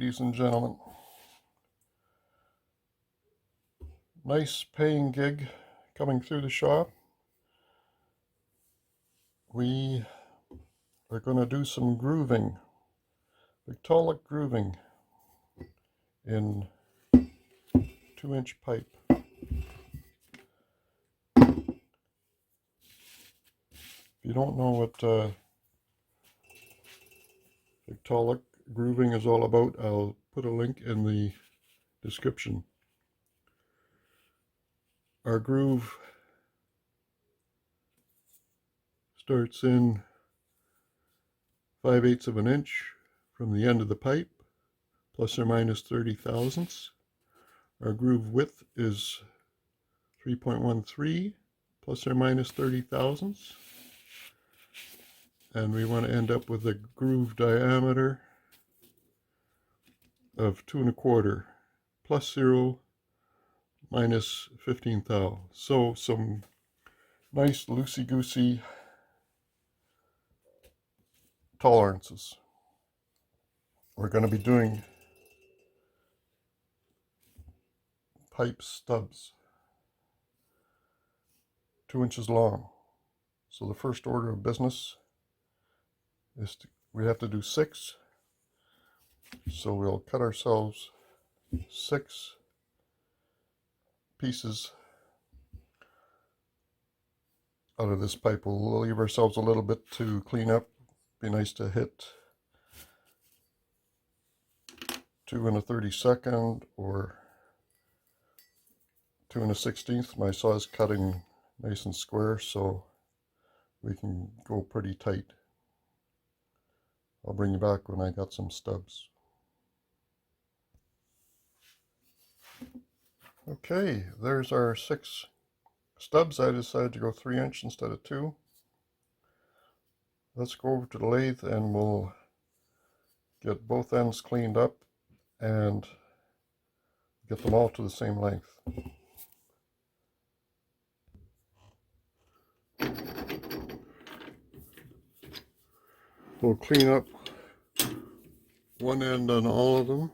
ladies and gentlemen. Nice paying gig coming through the shop. We are going to do some grooving, victaulic grooving in 2-inch pipe. If you don't know what victaulic grooving is all about, I'll put a link in the description. Our groove starts in 5/8 of an inch from the end of the pipe, plus or minus 30 thousandths. Our groove width is 3.13, plus or minus 30 thousandths. And we want to end up with a groove diameter of 2 1/4, plus 0, minus 15 thou. So some nice loosey-goosey tolerances. We're going to be doing pipe stubs, 2 inches long. So the first order of business is we have to do 6. So we'll cut ourselves 6 pieces out of this pipe. We'll leave ourselves a little bit to clean up. Be nice to hit 2 1/32 or 2 1/16. My saw is cutting nice and square, so we can go pretty tight. I'll bring you back when I got some stubs. Okay, there's our 6 stubs. I decided to go 3-inch instead of 2. Let's go over to the lathe and we'll get both ends cleaned up and get them all to the same length. We'll clean up one end on all of them.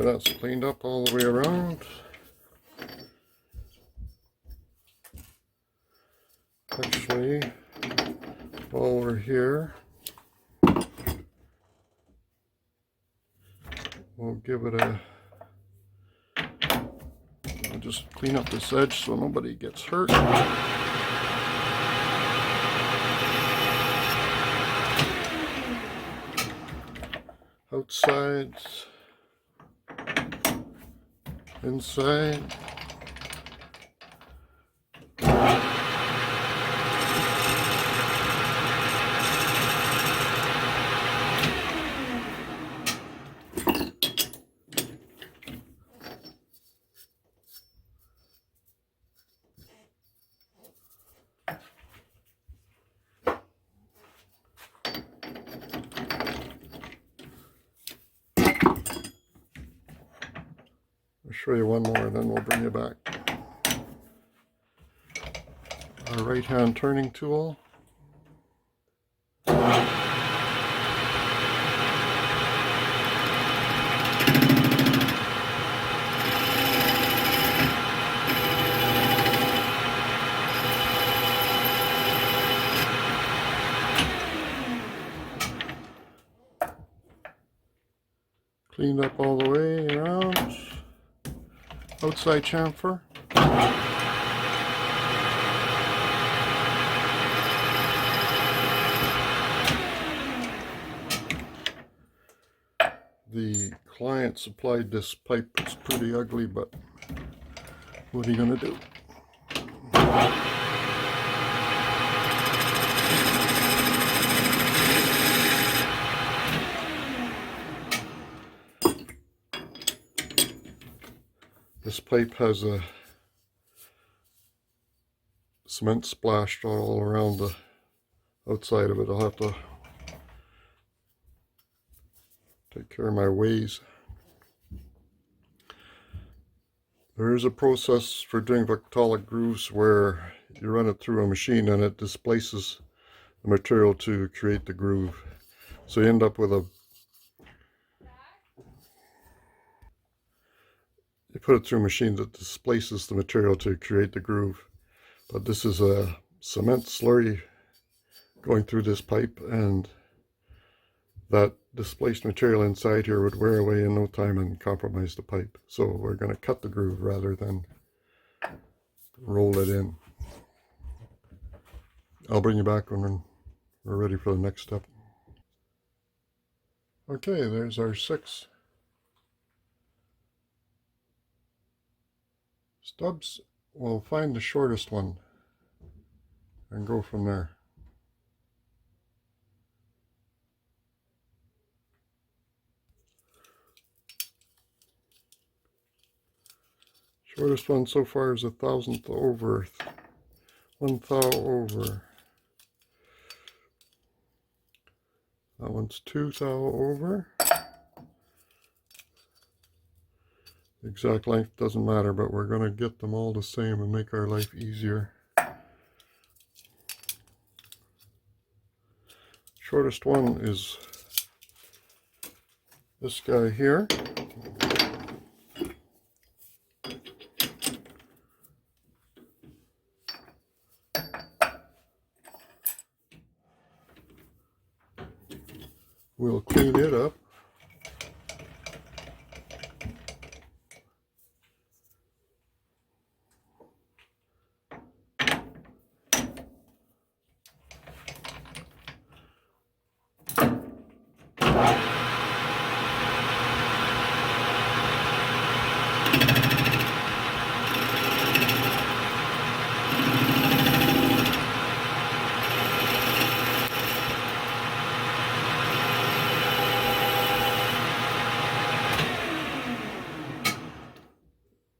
That's cleaned up all the way around. Actually, while we're here, we'll give it I'll just clean up this edge so nobody gets hurt. Outside, inside. I'll show you one more and then we'll bring you back. Our right hand turning tool. Cleaned up all the way around. Outside chamfer. The client supplied this pipe. It's pretty ugly, but what are you gonna do? This pipe has a cement splashed all around the outside of it. I'll have to take care of my ways. There is a process for doing victaulic grooves where you run it through a machine and it displaces the material to create the groove. So you end up with you put it through a machine that displaces the material to create the groove. But this is a cement slurry going through this pipe, and that displaced material inside here would wear away in no time and compromise the pipe. So we're going to cut the groove rather than roll it in. I'll bring you back when we're ready for the next step. Okay, there's our 6 stubs. We'll find the shortest one and go from there. Shortest one so far is 1,000th over, 1 thou over. That one's 2 thou over. The exact length doesn't matter, but we're going to get them all the same and make our life easier. Shortest one is this guy here. We'll clean it up.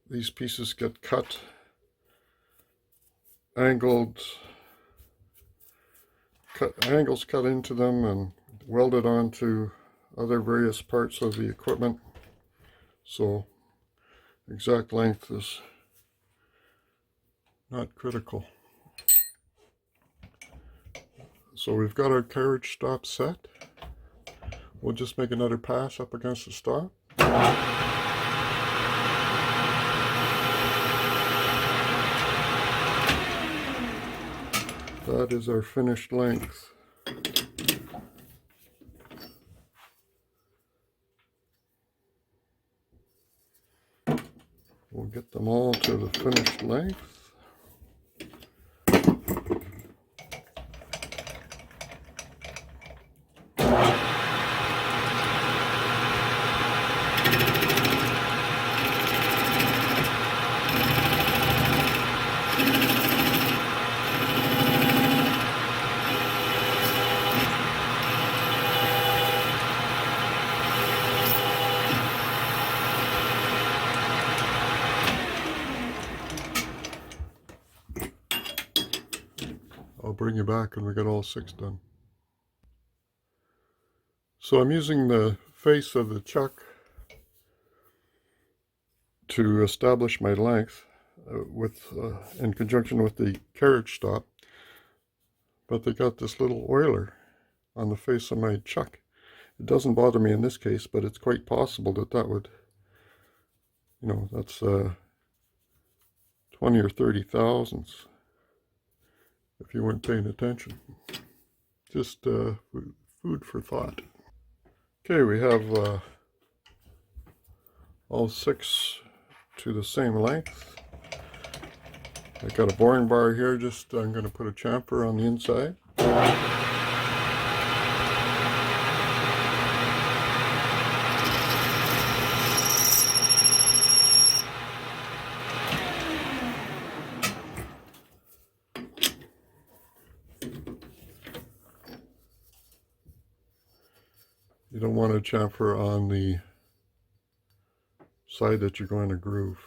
These pieces get cut, angles cut into them and welded onto other various parts of the equipment. So exact length is not critical. So we've got our carriage stop set. We'll just make another pass up against the stop. That is our finished length. We'll get them all to the finished length. I'll bring you back when we get all 6 done. So I'm using the face of the chuck to establish my length in conjunction with the carriage stop, but they got this little oiler on the face of my chuck. It doesn't bother me in this case, but it's quite possible that that would, that's 20 or 30 thousandths if you weren't paying attention. Just food for thought. Okay, we have all 6 to the same length. I've got a boring bar here, I'm going to put a chamfer on the inside. You don't want to chamfer on the side that you're going to groove.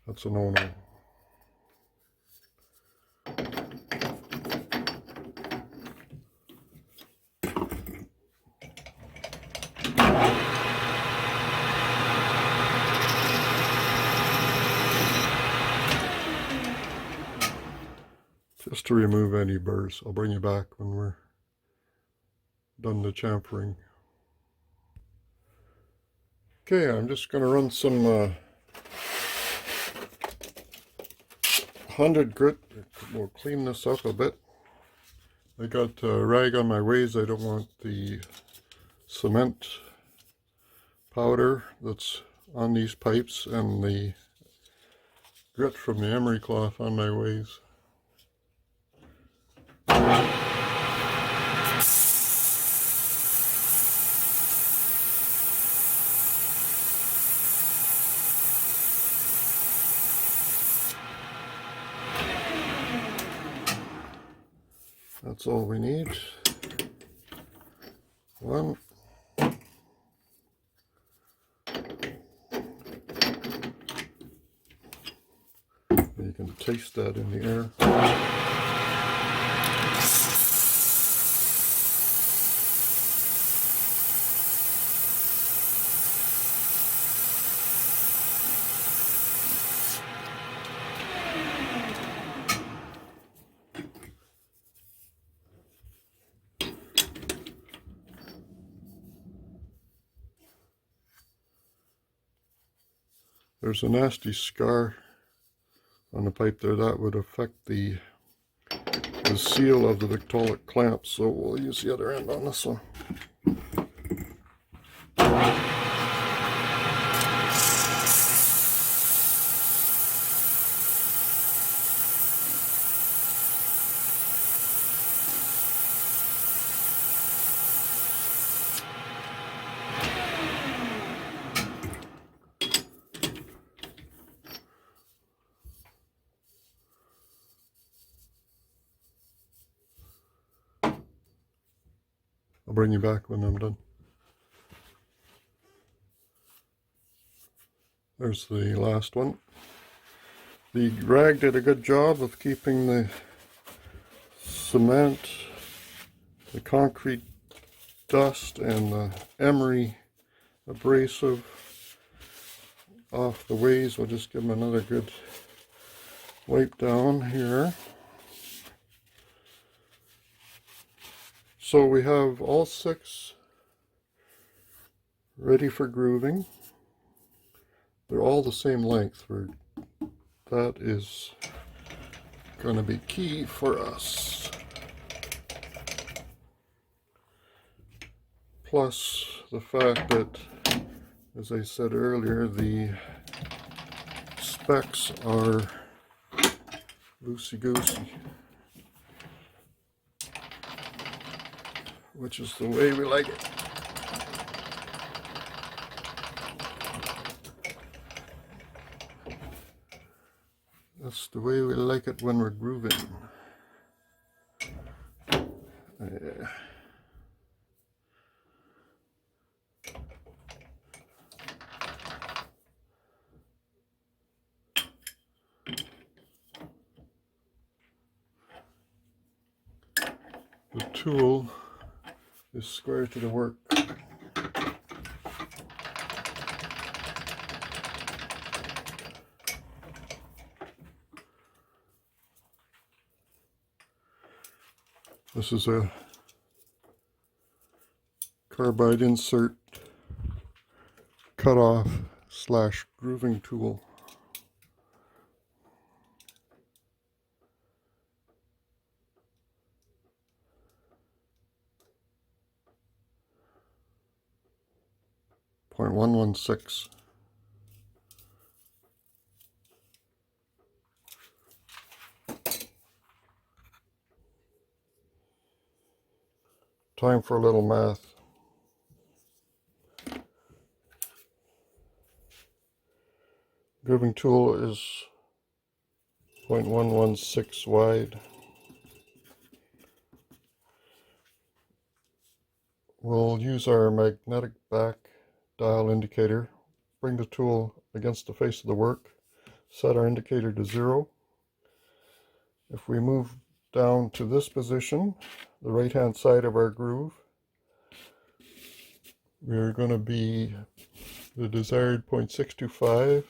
That's a no-no. Just to remove any burrs. I'll bring you back when we're done the chamfering. Okay, I'm just going to run some 100 grit. We'll clean this up a bit. I got a rag on my ways. I don't want the cement powder that's on these pipes and the grit from the emery cloth on my ways. That's all we need. One. You can taste that in the air. There's a nasty scar on the pipe there. That would affect the seal of the victaulic clamp, so we'll use the other end on this one. I'll bring you back when I'm done. There's the last one. The rag did a good job of keeping the cement, the concrete dust, and the emery abrasive off the ways. We'll just give them another good wipe down here. So we have all 6 ready for grooving. They're all the same length. That is going to be key for us. Plus the fact that, as I said earlier, the specs are loosey-goosey, which is the way we like it. That's the way we like it when we're grooving. The tool is square to the work. This is a carbide insert cutoff / grooving tool. .116. Time for a little math. Grooving tool is 0.116 wide. We'll use our magnetic back dial indicator, bring the tool against the face of the work, set our indicator to 0. If we move down to this position, the right hand side of our groove, we're going to be the desired 0.625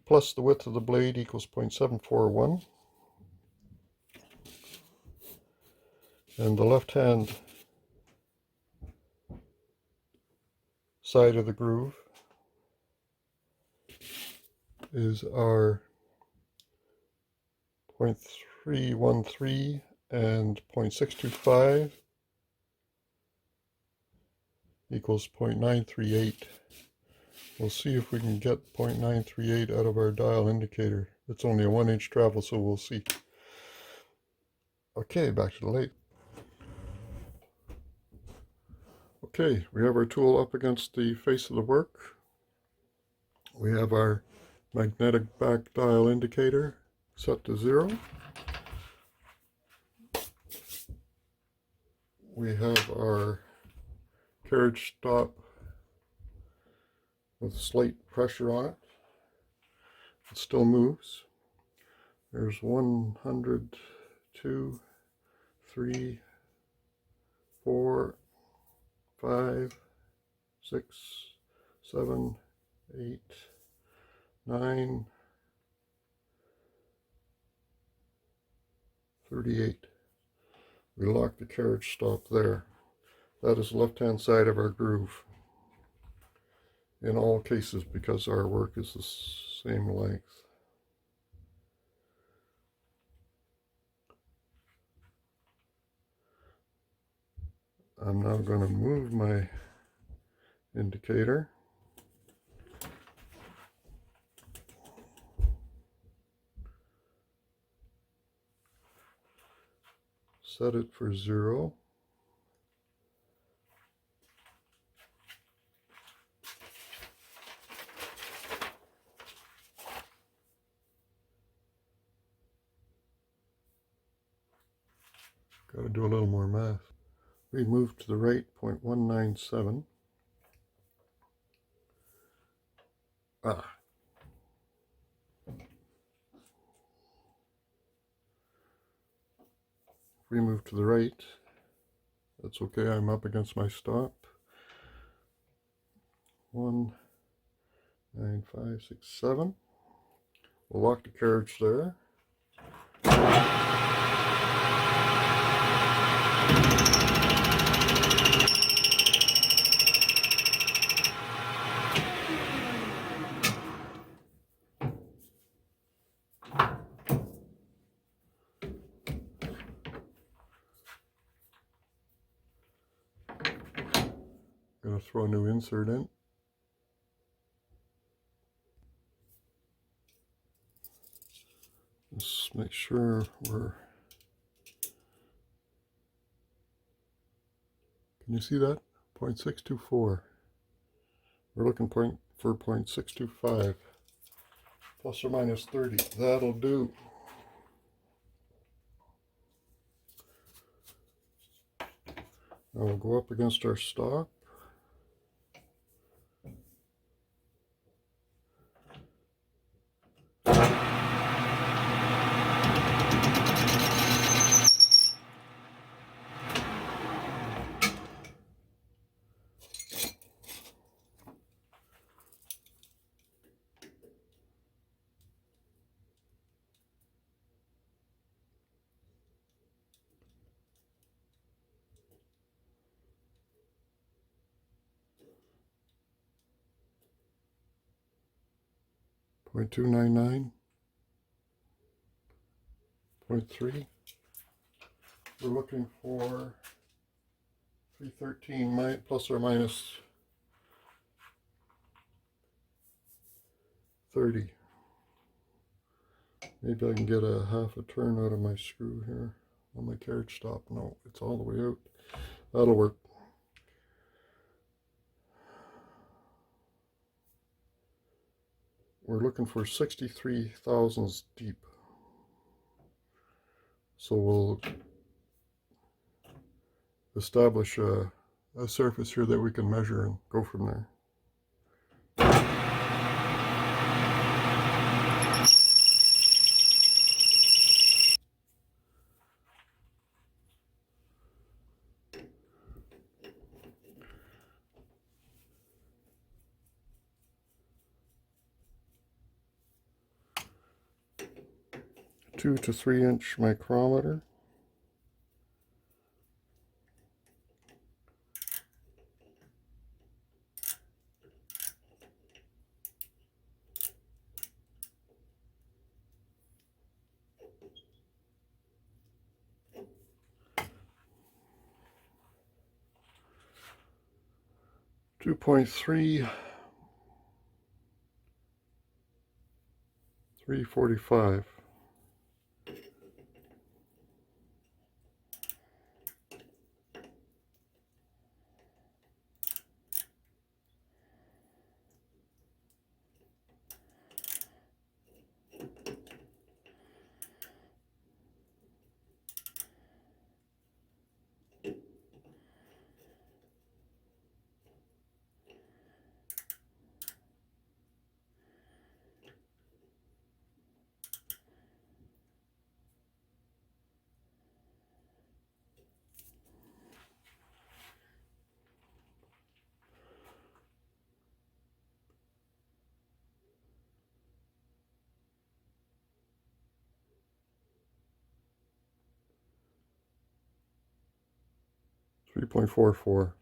plus the width of the blade equals 0.741, and the left hand side of the groove is our 0.313 and 0.625 equals 0.938. We'll see if we can get 0.938 out of our dial indicator. It's only a 1-inch travel, so we'll see. Okay, back to the lathe. Okay, we have our tool up against the face of the work. We have our magnetic back dial indicator set to 0. We have our carriage stop with slight pressure on it. It still moves. There's 100, 2, 3, 4, 5, 6, 7, 8, 9, 38. We lock the carriage stop there. That is the left-hand side of our groove in all cases because our work is the same length. I'm now going to move my indicator. Set it for 0. Got to do a little more math. We move to the right 0.197. We move to the right. That's okay, I'm up against my stop. 1, 9, 5, 6, 7. We'll lock the carriage there. Going to throw a new insert in. Just make sure we're... Can you see that? 0.624. We're looking for 0.625. Plus or minus 30. That'll do. Now we'll go up against our stop. .299, 0.3. We're looking for 313 plus or minus 30. Maybe I can get a half a turn out of my screw here on my carriage stop. No, it's all the way out. That'll work. We're looking for 63 thousandths deep. So we'll establish a a surface here that we can measure and go from there. 2 to 3 inch micrometer. .3, 345. .44.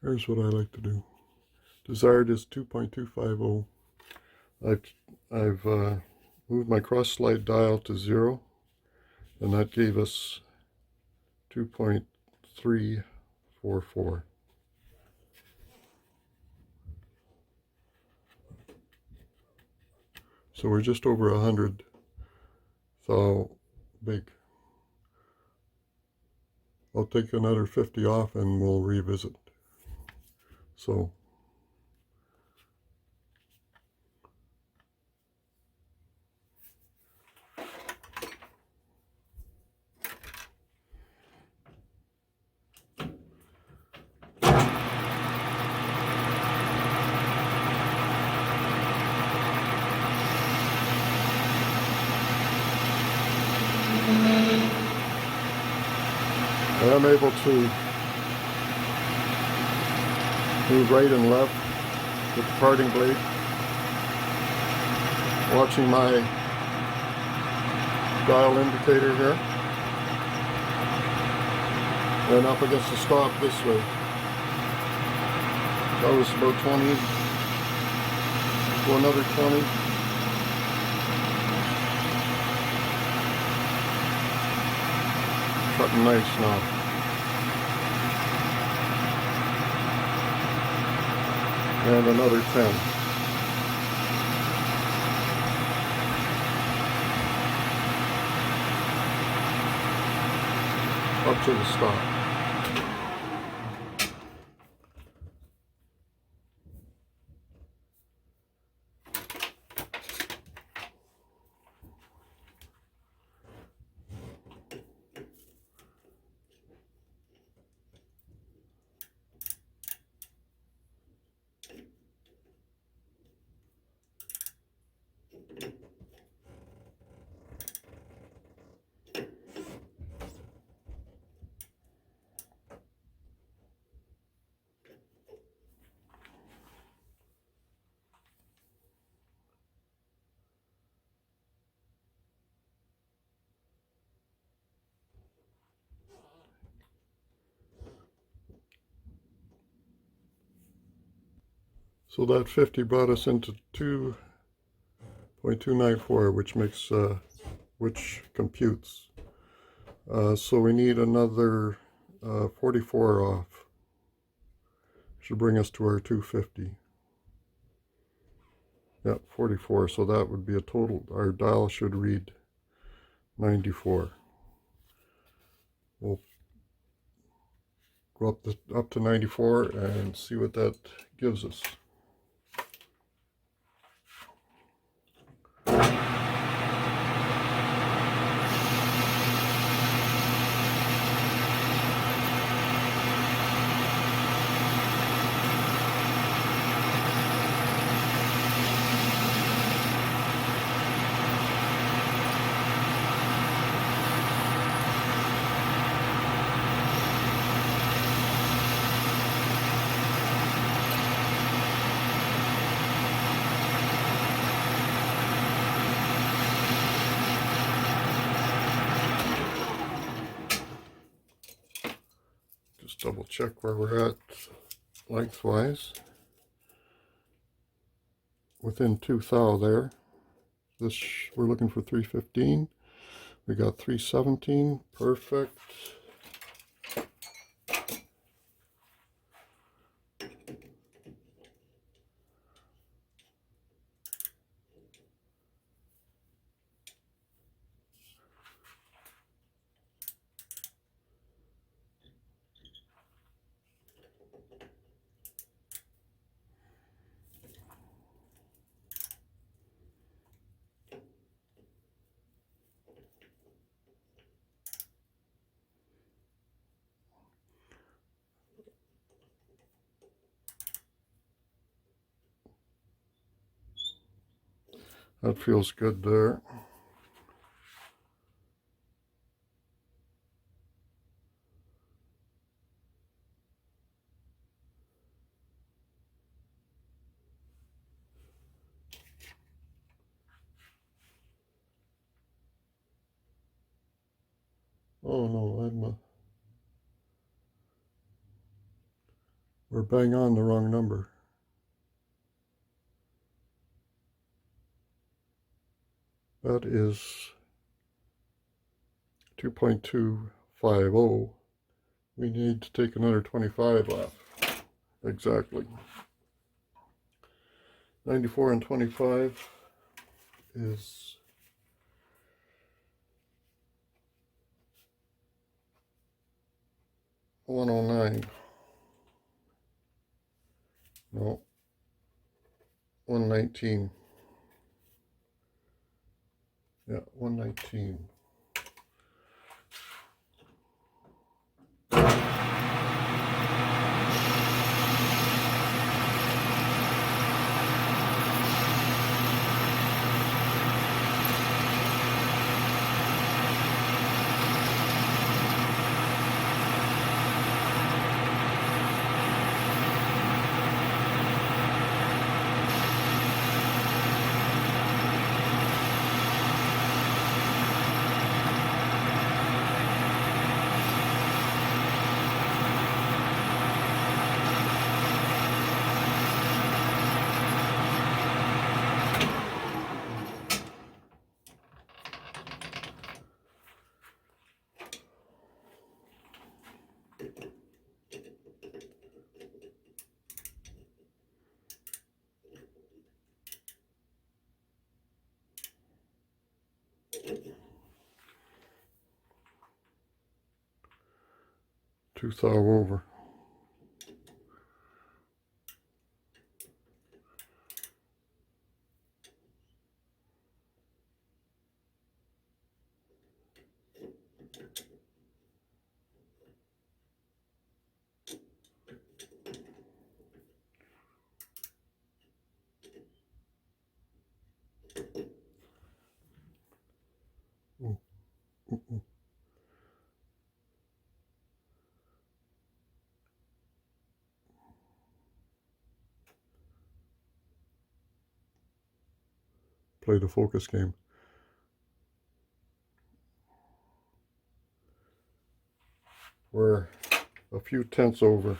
Here's what I like to do. Desired is 2.250. I've moved my cross slide dial to 0, and that gave us 2.344. So we're just over 100 thou big. I'll take another 50 off and we'll revisit. So I'm able to move right and left with the parting blade, watching my dial indicator here, and up against the stop this way. That was about 20, go another 20. Cutting nice now. And another 10. Up to the stop. So that 50 brought us into 2.294, which computes. So we need another 44 off. Should bring us to our 250. Yep, 44. So that would be a total. Our dial should read 94. We'll go up to 94 and see what that gives us. double check where we're at lengthwise. Within 2 thou there. This we're looking for 315. We got 317. Perfect. That feels good there. Oh no, we're bang on the wrong number. That is 2.250. We need to take another 25 off. Exactly. 94 and 25 is 109. No, 119. Yeah, 119. Two thou over. Play the focus game. We're a few tenths over.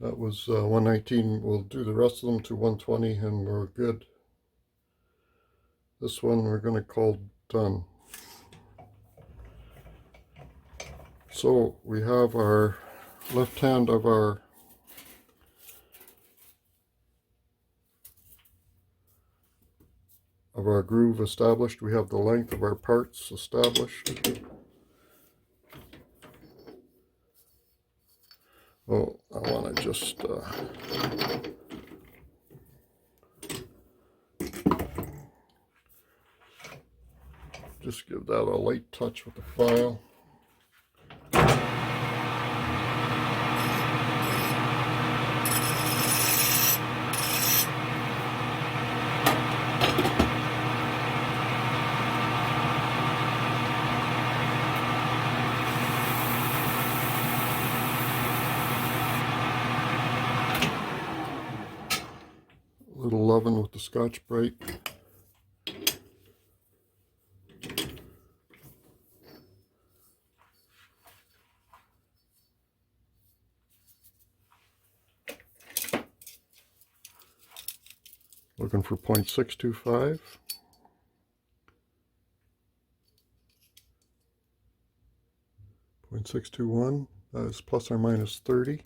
That was 119. We'll do the rest of them to 120 and we're good. This one we're going to call done. So we have our left hand of our groove established. We have the length of our parts established. Oh, I want to just give that a light touch with the file. A little loving with the Scotch-Brite. Looking for 0.625. .621, that is plus or minus 30.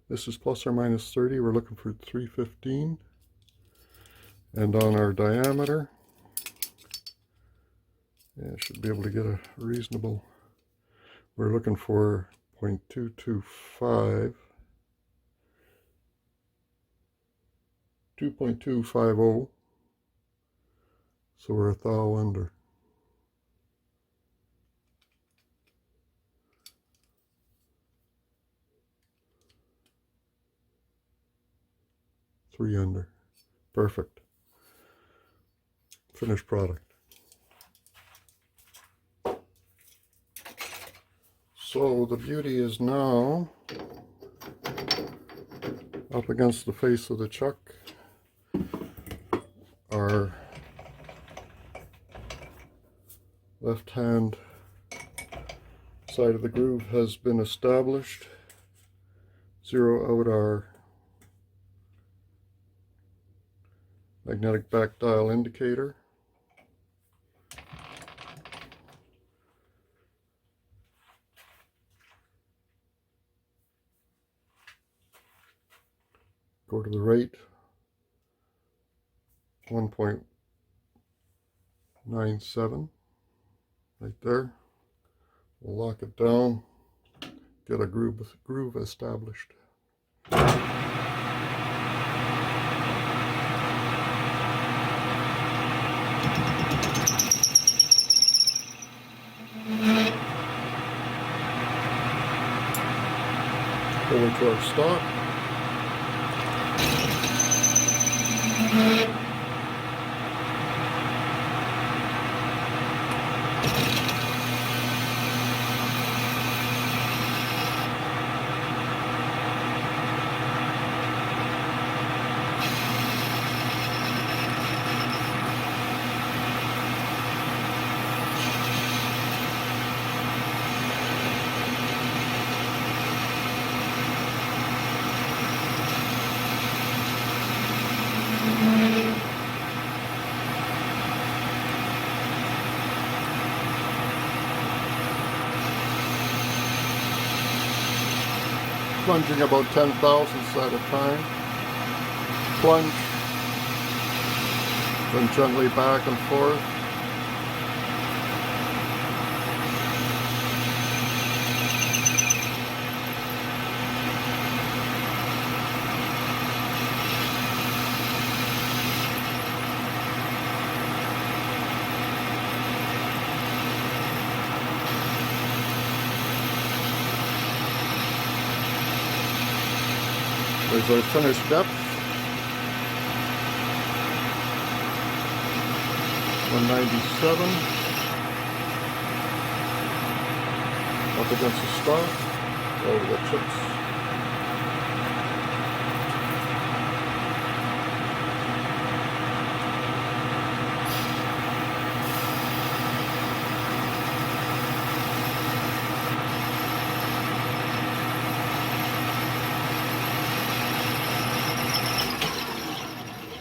This is plus or minus 30. We're looking for 315. And on our diameter, yeah, should be able to get a reasonable, we're looking for 0.225, 2.250, so we're a thou under. Three under. Perfect. Finished product. So the beauty is now up against the face of the chuck. Our left hand side of the groove has been established. Zero out our magnetic back dial indicator. Go to the right, 1.97, right there. We'll lock it down, get a groove established. Over to our stop. Plunging about 10 thousandths at a time. Plunge, then gently back and forth. There's our finished depth, 197, up against the stock. Oh, we got chips.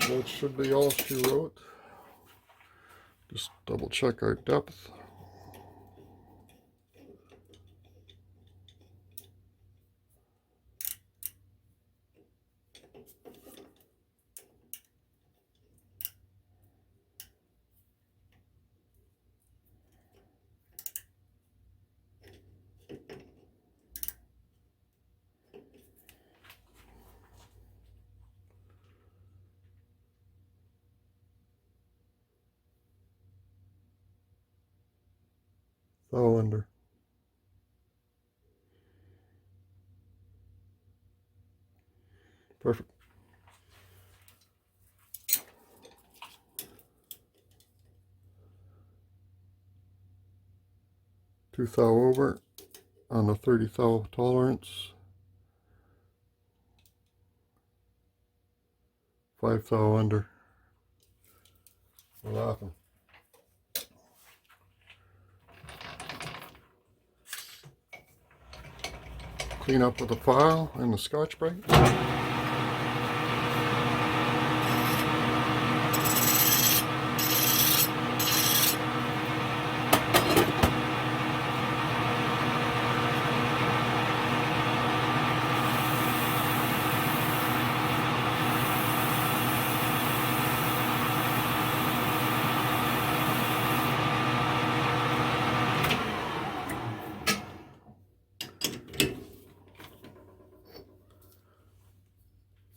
That should be all she wrote. Just double check our depth. Thou under. Perfect. Two thou over on the 30 thou tolerance. 5 thou under. What happened? Clean up with the file and the Scotch-Brite.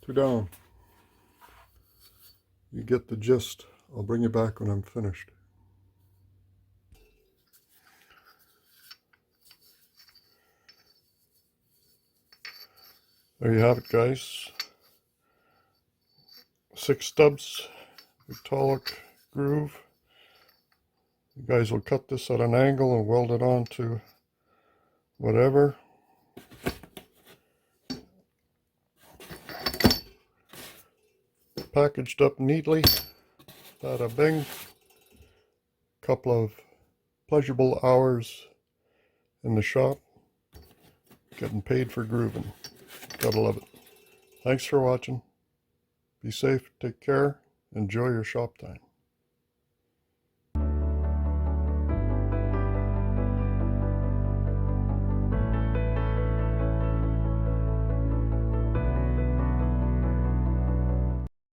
2 down. You get the gist. I'll bring you back when I'm finished. There you have it, guys. 6 stubs, victaulic groove. You guys will cut this at an angle and weld it on to whatever. Packaged up neatly. Bada bing. Couple of pleasurable hours in the shop. Getting paid for grooving. Gotta love it. Thanks for watching. Be safe, take care, enjoy your shop time.